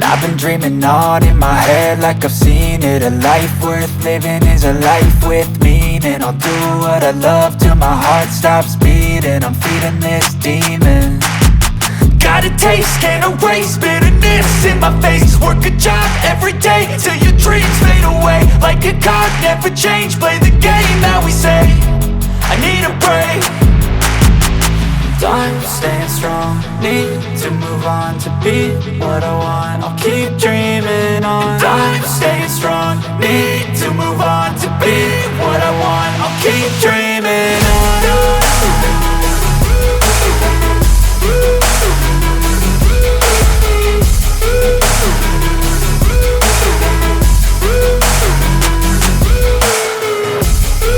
I've been dreaming on in my head like I've seen it. A life worth living is a life with meaning. I'll do what I love till my heart stops beating. I'm feeding this demon. Got a taste, can't erase bitterness in my face. Work a job every day till your dreams fade away. Like a card, never change, play the game that we say. I need a break. I'm staying strong, need to move on to be what I want. I'll keep dreaming on. I'm staying strong, need to move on to be what I want. I'll keep dreaming.